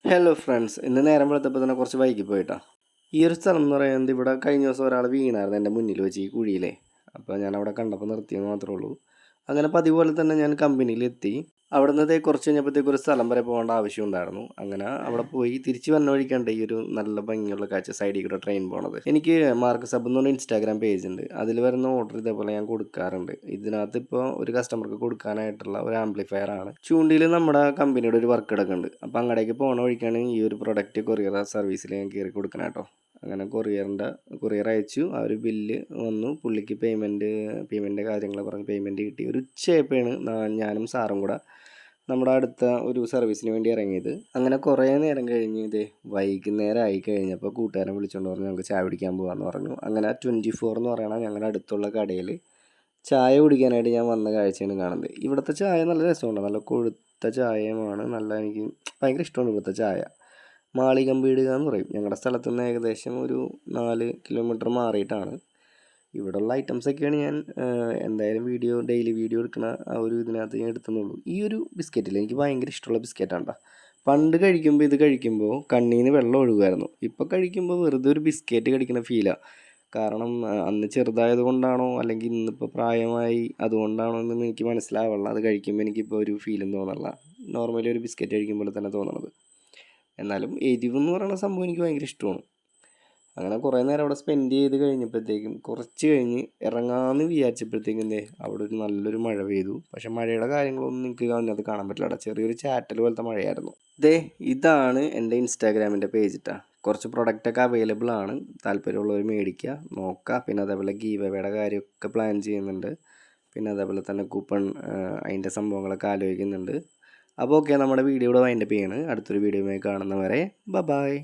Hello friends, ഇന്ന് നേരം വെളുത്തപ്പോൾ തന്നെ കുറച്ച് വൈകി പോയിട്ടാ. ഈ ഒരു സ്ഥലം എന്ന് പറയുന്നത് ഇവിടെ കഴിഞ്ഞ ദിവസം ഒരാൾ വീണായിരുന്നു എൻ്റെ മുന്നിൽ വെച്ച് ഈ കുഴിയിലെ. അപ്പോൾ ഞാൻ അവിടെ കണ്ടപ്പോൾ നിർത്തിയെന്ന് മാത്രമേ ഉള്ളൂ. അങ്ങനെ പതിവ് പോലെ തന്നെ ഞാൻ കമ്പനിയിലെത്തി. അവിടെ നിന്ന് കുറച്ച് കഴിഞ്ഞപ്പോഴത്തേക്ക് ഒരു സ്ഥലം വരെ പോകേണ്ട ആവശ്യം ഉണ്ടായിരുന്നു. അങ്ങനെ അവിടെ പോയി തിരിച്ച് വന്ന വഴിക്കണ്ട ഈ ഒരു നല്ല ഭംഗിയുള്ള കാഴ്ച, സൈഡിൽ കൂടെ ട്രെയിൻ പോണത്. എനിക്ക് മാർക്ക് സബ് എന്ന് പറഞ്ഞ ഇൻസ്റ്റാഗ്രാം പേജ് ഉണ്ട്. അതിൽ വരുന്ന ഓർഡർ ഇതേപോലെ ഞാൻ കൊടുക്കാറുണ്ട്. ഇതിനകത്ത് ഇപ്പോൾ ഒരു കസ്റ്റമർക്ക് കൊടുക്കാനായിട്ടുള്ള ഒരു ആംപ്ലിഫയർ ആണ്. ചൂണ്ടിയിൽ നമ്മുടെ കമ്പനിയുടെ ഒരു വർക്ക് എടുക്കുന്നുണ്ട്. അപ്പോൾ അങ്ങടേക്ക് പോണ വഴിക്കാണ് ഈ ഒരു പ്രൊഡക്റ്റ് കൊറിയർ സർവീസിൽ ഞാൻ കയറി കൊടുക്കണം കേട്ടോ. അങ്ങനെ കൊറിയർ അയച്ചു. ആ ഒരു ബില്ല് വന്നു. പുള്ളിക്ക് പേയ്മെൻറ്റ് കാര്യങ്ങൾ പറഞ്ഞ് പേയ്മെൻറ്റ് കിട്ടി. ഒരു ഉച്ചയായപ്പോഴാണ് ഞാനും സാറും കൂടെ നമ്മുടെ അടുത്ത ഒരു സർവീസിന് വേണ്ടി ഇറങ്ങിയത്. അങ്ങനെ കുറേ നേരം കഴിഞ്ഞ് വൈകുന്നേരം ആയി കഴിഞ്ഞപ്പോൾ കൂട്ടുകാരൻ വിളിച്ചുകൊണ്ട് പറഞ്ഞു നമുക്ക് ചായ കുടിക്കാൻ പോകാമെന്ന് പറഞ്ഞു. അങ്ങനെ 24 എന്ന് പറയുന്ന ഞങ്ങളുടെ അടുത്തുള്ള കടയിൽ ചായ കുടിക്കാനായിട്ട് ഞാൻ വന്ന കാഴ്ചയാണ് കാണുന്നത്. ഇവിടുത്തെ ചായ നല്ല രസമുണ്ട്, നല്ല കൊഴുത്ത ചായയുമാണ്. എനിക്ക് ഭയങ്കര ഇഷ്ടമാണ് ഇവിടുത്തെ ചായ. മാളികമ്പീടുക എന്ന് പറയും. ഞങ്ങളുടെ സ്ഥലത്തു നിന്ന് ഏകദേശം ഒരു 4 കിലോമീറ്റർ മാറിയിട്ടാണ്. ഇവിടെയുള്ള ഐറ്റംസൊക്കെയാണ് ഞാൻ എന്തായാലും ഡെയിലി വീഡിയോ എടുക്കുന്ന ആ ഒരു ഇതിനകത്ത് ഞാൻ എടുത്തുന്നുള്ളൂ. ഈ ഒരു ബിസ്ക്കറ്റിൽ എനിക്ക് ഭയങ്കര ഇഷ്ടമുള്ള ബിസ്ക്കറ്റാണ് കേട്ടോ. പണ്ട് ഇത് കഴിക്കുമ്പോൾ കണ്ണിൽ നിന്ന് വെള്ളം ഒഴുകുമായിരുന്നു. ഇപ്പോൾ കഴിക്കുമ്പോൾ വെറുതെ ഒരു ബിസ്ക്കറ്റ് കഴിക്കുന്ന ഫീലാണ്. കാരണം അന്ന് ചെറുതായത് കൊണ്ടാണോ അല്ലെങ്കിൽ ഇന്നിപ്പോൾ പ്രായമായി അതുകൊണ്ടാണോ എന്നൊന്നും എനിക്ക് മനസ്സിലാവുള്ള. അത് കഴിക്കുമ്പോൾ എനിക്കിപ്പോൾ ഒരു ഫീലും തോന്നണില്ല. നോർമലി ഒരു ബിസ്ക്കറ്റ് കഴിക്കുമ്പോൾ തന്നെ തോന്നണത്. എന്നാലും എരിവെന്ന് പറയുന്ന സംഭവം എനിക്ക് ഭയങ്കര ഇഷ്ടമാണ്. അങ്ങനെ കുറേ നേരം അവിടെ സ്പെൻഡ് ചെയ്ത് കഴിഞ്ഞപ്പോഴത്തേക്കും കുറച്ച് കഴിഞ്ഞ് ഇറങ്ങാമെന്ന് വിചാരിച്ചപ്പോഴത്തേക്കും അവിടെ ഒരു നല്ലൊരു മഴ പെയ്തു. പക്ഷെ മഴയുടെ കാര്യങ്ങളൊന്നും നിങ്ങൾക്ക് അതിനകത്ത് കാണാൻ പറ്റില്ല. ചെറിയൊരു ചാറ്റൽ പോലത്തെ മഴയായിരുന്നു. ഇതാണ് എൻ്റെ ഇൻസ്റ്റാഗ്രാമിൻ്റെ പേജ് ഇട്ടാ. കുറച്ച് പ്രൊഡക്റ്റൊക്കെ അവൈലബിൾ ആണ്. താല്പര്യമുള്ളവർ മേടിക്കുക, നോക്കുക. പിന്നെ അതേപോലെ ഗീവ് അവേയുടെ കാര്യമൊക്കെ പ്ലാൻ ചെയ്യുന്നുണ്ട്. പിന്നെ അതേപോലെ തന്നെ കൂപ്പൺ അതിൻ്റെ സംഭവങ്ങളൊക്കെ ആലോചിക്കുന്നുണ്ട്. അപ്പോൾ ഓക്കെ, നമ്മുടെ വീഡിയോ ഇവിടെ വൈൻഡപ്പ് ചെയ്യാണ്. അടുത്തൊരു വീഡിയോയുമായി കാണുന്നവരെ ബൈ.